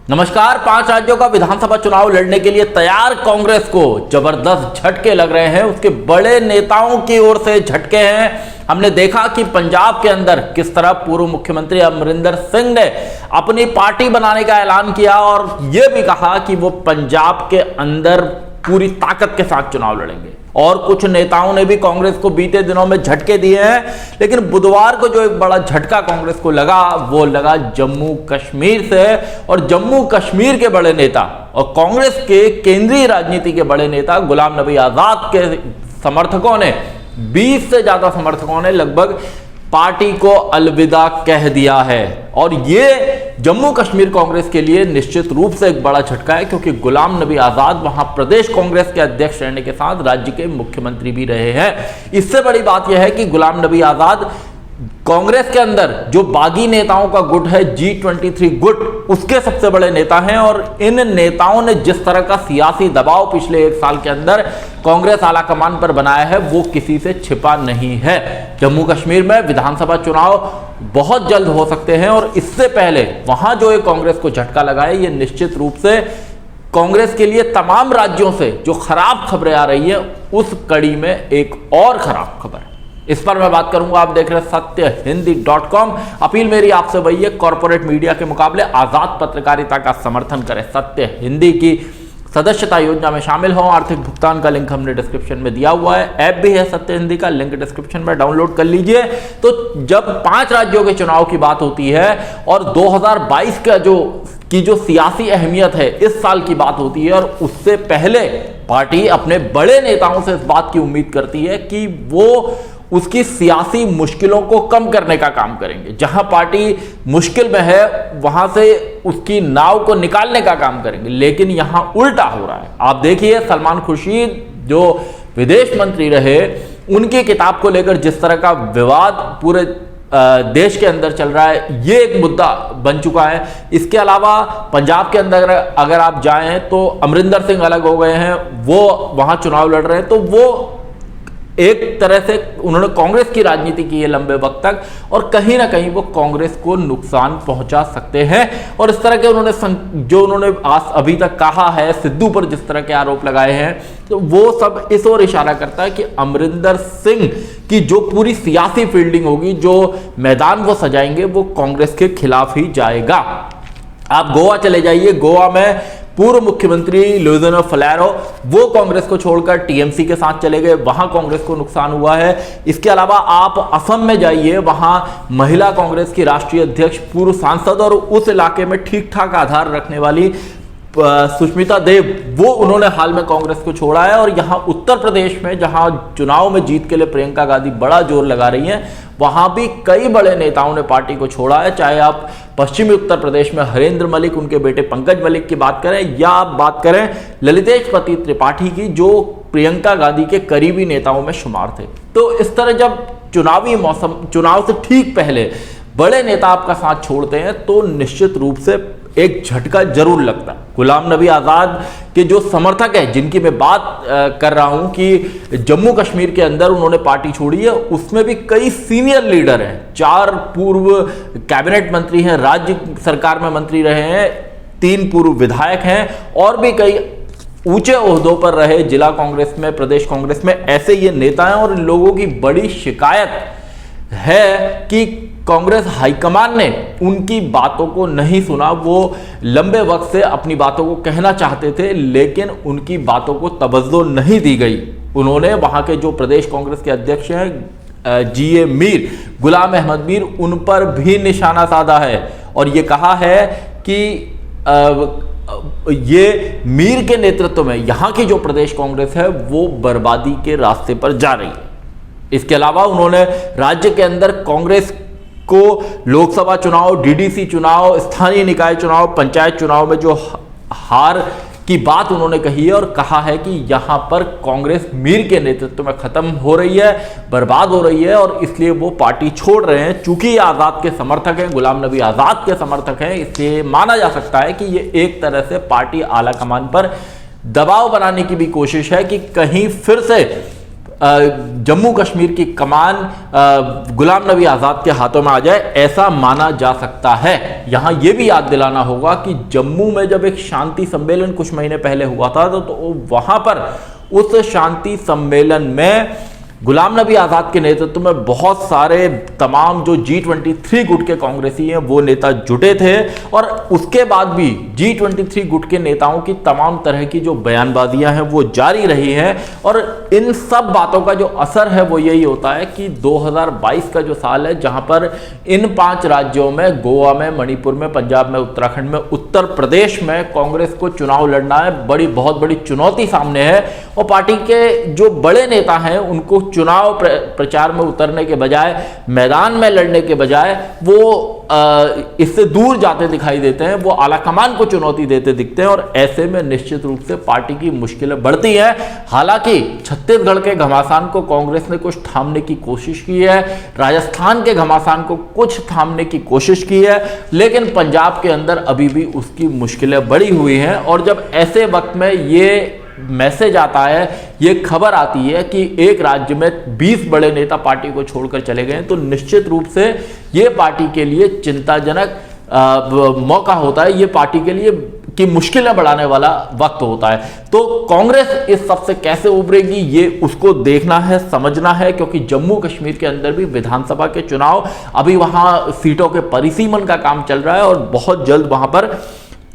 नमस्कार। 5 राज्यों का विधानसभा चुनाव लड़ने के लिए तैयार कांग्रेस को जबरदस्त झटके लग रहे हैं। उसके बड़े नेताओं की ओर से झटके हैं। हमने देखा कि पंजाब के अंदर किस तरह पूर्व मुख्यमंत्री अमरिंदर सिंह ने अपनी पार्टी बनाने का ऐलान किया और यह भी कहा कि वो पंजाब के अंदर पूरी ताकत के साथ चुनाव लड़ेंगे। और कुछ नेताओं ने भी कांग्रेस को बीते दिनों में झटके दिए हैं, लेकिन बुधवार को जो एक बड़ा झटका कांग्रेस को लगा वो लगा जम्मू कश्मीर से। और जम्मू कश्मीर के बड़े नेता और कांग्रेस के केंद्रीय राजनीति के बड़े नेता गुलाम नबी आजाद के समर्थकों ने 20 से ज्यादा समर्थकों ने लगभग पार्टी को अलविदा कह दिया है। और ये जम्मू कश्मीर कांग्रेस के लिए निश्चित रूप से एक बड़ा झटका है, क्योंकि गुलाम नबी आजाद वहां प्रदेश कांग्रेस के अध्यक्ष रहने के साथ राज्य के मुख्यमंत्री भी रहे हैं। इससे बड़ी बात यह है कि गुलाम नबी आजाद कांग्रेस के अंदर जो बागी नेताओं का गुट है G23 गुट, उसके सबसे बड़े नेता हैं। और इन नेताओं ने जिस तरह का सियासी दबाव पिछले 1 साल के अंदर कांग्रेस आलाकमान पर बनाया है वो किसी से छिपा नहीं है। जम्मू कश्मीर में विधानसभा चुनाव बहुत जल्द हो सकते हैं और इससे पहले वहां जो एक कांग्रेस को झटका लगा है, ये निश्चित रूप से कांग्रेस के लिए तमाम राज्यों से जो खराब खबरें आ रही है उस कड़ी में एक और खराब खबर है। इस पर मैं बात करूंगा। आप देख रहे हैं सत्यहिंदी.com। अपील मेरी आपसे वही है, कॉर्पोरेट मीडिया के मुकाबले आजाद पत्रकारिता का समर्थन करें। सत्य हिंदी की सदस्यता योजना में शामिल हो। आर्थिक भुगतान का लिंक हमने डिस्क्रिप्शन में दिया हुआ है। ऐप भी है सत्य हिंदी का, लिंक डिस्क्रिप्शन में डाउनलोड कर लीजिए। तो जब 5 राज्यों के चुनाव की बात होती है और 2022 का जो सियासी अहमियत है इस साल की बात होती है, और उससे पहले पार्टी अपने बड़े नेताओं से इस बात की उम्मीद करती है कि वो उसकी सियासी मुश्किलों को कम करने का काम करेंगे। जहां पार्टी मुश्किल में है वहां से उसकी नाव को निकालने का काम करेंगे, लेकिन यहां उल्टा हो रहा है। आप देखिए, सलमान खुर्शीद जो विदेश मंत्री रहे, उनकी किताब को लेकर जिस तरह का विवाद पूरे देश के अंदर चल रहा है, ये एक मुद्दा बन चुका है। इसके अलावा पंजाब के अंदर अगर आप जाएं तो अमरिंदर सिंह अलग हो गए हैं, वो वहां चुनाव लड़ रहे हैं। तो वो एक तरह से उन्होंने कांग्रेस की राजनीति की है लंबे वक्त तक, और कहीं ना कहीं वो कांग्रेस को नुकसान पहुंचा सकते हैं। और इस तरह के उन्होंने आज अभी तक कहा है, सिद्धू पर जिस तरह के आरोप लगाए हैं, तो वो सब इस ओर इशारा करता है कि अमरिंदर सिंह की जो पूरी सियासी फील्डिंग होगी, जो मैदान वो सजाएंगे, वो कांग्रेस के खिलाफ ही जाएगा। आप गोवा चले जाइए, गोवा में पूर्व मुख्यमंत्री लुइजियाना फलेरो वो कांग्रेस को छोड़कर टीएमसी के साथ चले गए, वहां कांग्रेस को नुकसान हुआ है। इसके अलावा आप असम में जाइए, वहां महिला कांग्रेस की राष्ट्रीय अध्यक्ष, पूर्व सांसद और उस इलाके में ठीक ठाक आधार रखने वाली सुष्मिता देव, वो उन्होंने हाल में कांग्रेस को छोड़ा है। और यहां उत्तर प्रदेश में जहां चुनाव में जीत के लिए प्रियंका गांधी बड़ा जोर लगा रही हैं, वहां भी कई बड़े नेताओं ने पार्टी को छोड़ा है। चाहे आप पश्चिमी उत्तर प्रदेश में हरेंद्र मलिक, उनके बेटे पंकज मलिक की बात करें, या आप बात करें ललितेश पति त्रिपाठी की, जो प्रियंका गांधी के करीबी नेताओं में शुमार थे। तो इस तरह जब चुनाव से ठीक पहले बड़े नेता आपका साथ छोड़ते हैं तो निश्चित रूप से एक झटका जरूर लगता है। गुलाम नबी आजाद के जो समर्थक हैं, जिनकी मैं बात कर रहा हूं कि जम्मू कश्मीर के अंदर उन्होंने पार्टी छोड़ी है, उसमें भी कई सीनियर लीडर हैं। 4 पूर्व कैबिनेट मंत्री हैं, राज्य सरकार में मंत्री रहे हैं, 3 पूर्व विधायक हैं, और भी कई ऊंचे ओहदों पर रहे जिला कांग्रेस में, प्रदेश कांग्रेस में। ऐसे ये नेता हैं और इन लोगों की बड़ी शिकायत है कि कांग्रेस हाईकमान ने उनकी बातों को नहीं सुना। वो लंबे वक्त से अपनी बातों को कहना चाहते थे, लेकिन उनकी बातों को तवज्जो नहीं दी गई। उन्होंने वहां के जो प्रदेश कांग्रेस के अध्यक्ष हैं जीए मीर, गुलाम अहमद मीर, उन पर भी निशाना साधा है और ये कहा है कि ये मीर के नेतृत्व में यहां की जो प्रदेश कांग्रेस है वो बर्बादी के रास्ते पर जा रही है। इसके अलावा उन्होंने राज्य के अंदर कांग्रेस को लोकसभा चुनाव, डीडीसी चुनाव, स्थानीय निकाय चुनाव, पंचायत चुनाव में जो हार की बात उन्होंने कही है, और कहा है कि यहां पर कांग्रेस मीर के नेतृत्व में खत्म हो रही है, बर्बाद हो रही है, और इसलिए वो पार्टी छोड़ रहे हैं। चूंकि ये आजाद के समर्थक हैं, गुलाम नबी आजाद के समर्थक हैं, इसलिए माना जा सकता है कि ये एक तरह से पार्टी आलाकमान पर दबाव बनाने की भी कोशिश है कि कहीं फिर से जम्मू कश्मीर की कमान गुलाम नबी आज़ाद के हाथों में आ जाए, ऐसा माना जा सकता है। यहां यह भी याद दिलाना होगा कि जम्मू में जब एक शांति सम्मेलन कुछ महीने पहले हुआ था तो वहां पर उस शांति सम्मेलन में गुलाम नबी आज़ाद के नेतृत्व में बहुत सारे तमाम जो G23 गुट के कांग्रेसी हैं वो नेता जुटे थे, और उसके बाद भी G23 गुट के नेताओं की तमाम तरह की जो बयानबाजियां हैं वो जारी रही हैं। और इन सब बातों का जो असर है वो यही होता है कि 2022 का जो साल है, जहां पर इन 5 राज्यों में, गोवा में, मणिपुर में, पंजाब में, उत्तराखंड में, उत्तर प्रदेश में कांग्रेस को चुनाव लड़ना है, बहुत बड़ी चुनौती सामने है। और पार्टी के जो बड़े नेता हैं उनको चुनाव प्रचार में उतरने के बजाय, मैदान में लड़ने के बजाय वो इससे दूर जाते दिखाई देते हैं, वो आलाकमान को चुनौती देते दिखते हैं, और ऐसे में निश्चित रूप से पार्टी की मुश्किलें बढ़ती हैं। हालांकि छत्तीसगढ़ के घमासान को कांग्रेस ने कुछ थामने की कोशिश की है, राजस्थान के घमासान को कुछ थामने की कोशिश की है, लेकिन पंजाब के अंदर अभी भी उसकी मुश्किलें बढ़ी हुई हैं। और जब ऐसे वक्त में ये मैसेज आता है, ये खबर आती है कि एक राज्य में 20 बड़े नेता पार्टी को छोड़कर चले गए, तो निश्चित रूप से ये पार्टी के लिए चिंताजनक मौका होता है, ये पार्टी के लिए कि मुश्किलें बढ़ाने वाला वक्त होता है। तो कांग्रेस इस सब से कैसे उभरेगी ये उसको देखना है, समझना है, क्योंकि जम्मू कश्मीर के अंदर भी विधानसभा के चुनाव, अभी वहां सीटों के परिसीमन का काम चल रहा है और बहुत जल्द वहां पर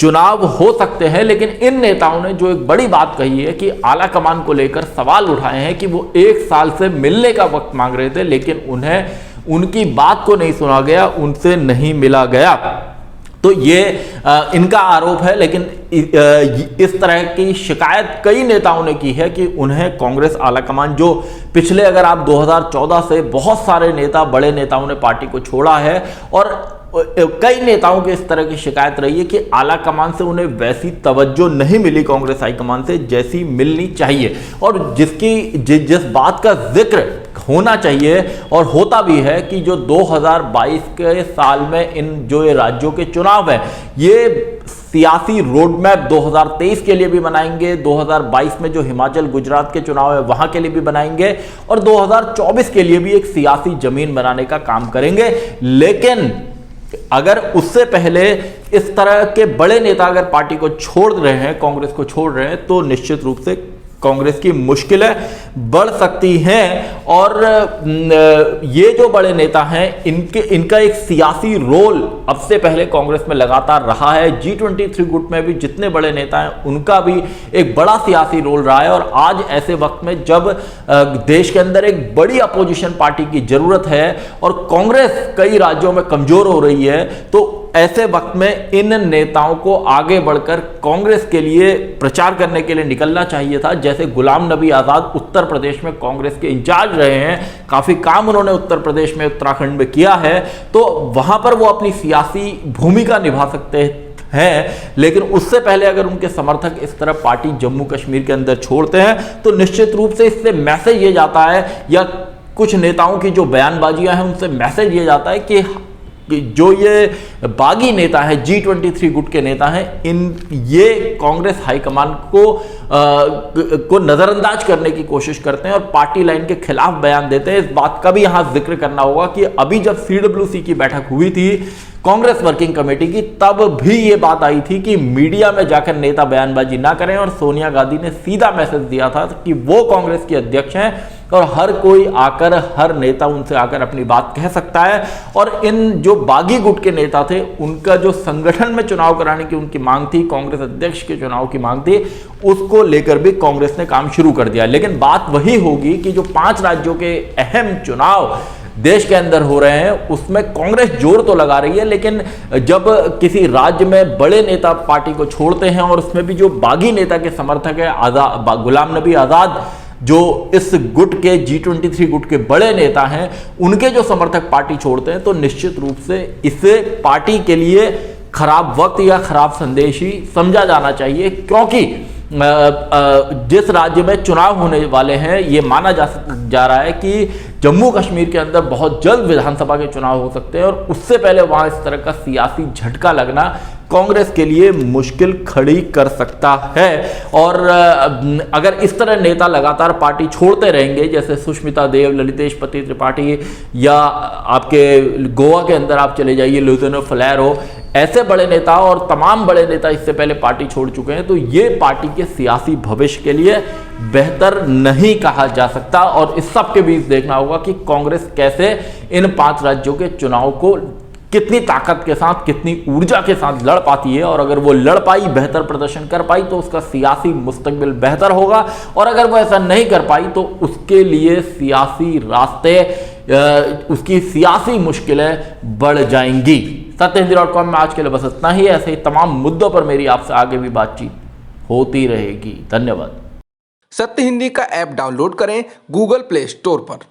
चुनाव हो सकते हैं। लेकिन इन नेताओं ने जो एक बड़ी बात कही है कि आला कमान को लेकर सवाल उठाए हैं कि वो 1 साल से मिलने का वक्त मांग रहे थे, लेकिन उन्हें उनकी बात को नहीं सुना गया, उनसे नहीं मिला गया। तो ये इनका आरोप है, लेकिन इस तरह की शिकायत कई नेताओं ने की है कि उन्हें कांग्रेस आलाकमान, जो पिछले अगर आप 2014 से बहुत सारे नेता, बड़े नेताओं ने पार्टी को छोड़ा है, और कई नेताओं की इस तरह की शिकायत रही है कि आला कमान से उन्हें वैसी तवज्जो नहीं मिली कांग्रेस हाईकमान से जैसी मिलनी चाहिए, और जिस बात का जिक्र होना चाहिए और होता भी है कि जो 2022 के साल में इन जो ये राज्यों के चुनाव है, ये सियासी रोड मैप 2023 के लिए भी बनाएंगे, 2022 में जो हिमाचल गुजरात के चुनाव है वहां के लिए भी बनाएंगे, और 2024 के लिए भी एक सियासी जमीन बनाने का काम करेंगे। लेकिन अगर उससे पहले इस तरह के बड़े नेता अगर पार्टी को छोड़ रहे हैं, कांग्रेस को छोड़ रहे हैं, तो निश्चित रूप से कांग्रेस की मुश्किलें बढ़ सकती हैं। और ये जो बड़े नेता हैं इनका एक सियासी रोल अब से पहले कांग्रेस में लगातार रहा है। G23 गुट में भी जितने बड़े नेता हैं उनका भी एक बड़ा सियासी रोल रहा है, और आज ऐसे वक्त में जब देश के अंदर एक बड़ी अपोजिशन पार्टी की जरूरत है और कांग्रेस कई राज्यों में कमजोर हो रही है, तो ऐसे वक्त में इन नेताओं को आगे बढ़कर कांग्रेस के लिए प्रचार करने के लिए निकलना चाहिए था। जैसे गुलाम नबी आज़ाद उत्तर प्रदेश में कांग्रेस के इंचार्ज रहे हैं, काफी काम उन्होंने उत्तर प्रदेश में, उत्तराखंड में किया है, तो वहां पर वो अपनी सियासी भूमिका निभा सकते हैं। लेकिन उससे पहले अगर उनके समर्थक इस तरह पार्टी जम्मू कश्मीर के अंदर छोड़ते हैं, तो निश्चित रूप से इससे मैसेज ये जाता है, या कुछ नेताओं की जो बयानबाजियां हैं उनसे मैसेज ये जाता है कि जो ये बागी नेता है, G23 गुट के नेता हैं, ये कांग्रेस हाईकमान को नजरअंदाज करने की कोशिश करते हैं और पार्टी लाइन के खिलाफ बयान देते हैं। इस बात का भी यहां जिक्र करना होगा कि अभी जब CWC की बैठक हुई थी कांग्रेस वर्किंग कमेटी की, तब भी ये बात आई थी कि मीडिया में जाकर नेता बयानबाजी ना करें, और सोनिया गांधी ने सीधा मैसेज दिया था कि वो कांग्रेस की अध्यक्ष हैं और हर कोई आकर, हर नेता उनसे आकर अपनी बात कह सकता है। और इन जो बागी गुट के नेता थे उनका जो संगठन में चुनाव कराने की उनकी मांग थी, कांग्रेस अध्यक्ष के चुनाव की मांग थी, उसको लेकर भी कांग्रेस ने काम शुरू कर दिया। लेकिन बात वही होगी कि जो 5 राज्यों के अहम चुनाव देश के अंदर हो रहे हैं उसमें कांग्रेस जोर तो लगा रही है, लेकिन जब किसी राज्य में बड़े नेता पार्टी को छोड़ते हैं और उसमें भी जो बागी नेता के समर्थक है गुलाम नबी आज़ाद, जो इस गुट के G23 गुट के बड़े नेता हैं, उनके जो समर्थक पार्टी छोड़ते हैं, तो निश्चित रूप से इसे पार्टी के लिए खराब वक्त या खराब संदेश ही समझा जाना चाहिए। क्योंकि जिस राज्य में चुनाव होने वाले हैं, ये माना जा रहा है कि जम्मू कश्मीर के अंदर बहुत जल्द विधानसभा के चुनाव हो सकते हैं, और उससे पहले वहां इस तरह का सियासी झटका लगना कांग्रेस के लिए मुश्किल खड़ी कर सकता है। और अगर इस तरह नेता लगातार पार्टी छोड़ते रहेंगे, जैसे सुष्मिता देव, ललितेश पति त्रिपाठी, या आपके गोवा के अंदर आप चले जाइए लुधियाना फलैरो, ऐसे बड़े नेता और तमाम बड़े नेता इससे पहले पार्टी छोड़ चुके हैं, तो ये पार्टी के सियासी भविष्य के लिए बेहतर नहीं कहा जा सकता। और इस सब के बीच देखना होगा कि कांग्रेस कैसे इन 5 राज्यों के चुनाव को कितनी ताकत के साथ, कितनी ऊर्जा के साथ लड़ पाती है। और अगर वो लड़ पाई, बेहतर प्रदर्शन कर पाई, तो उसका सियासी मुस्तकबिल बेहतर होगा। और अगर वो ऐसा नहीं कर पाई तो उसके लिए सियासी रास्ते, उसकी सियासी मुश्किलें बढ़ जाएंगी। सत्यहिंदी.com में आज के लिए बस इतना ही। ऐसे ही तमाम मुद्दों पर मेरी आपसे आगे भी बातचीत होती रहेगी। धन्यवाद। सत्य हिंदी का ऐप डाउनलोड करें गूगल प्ले स्टोर पर।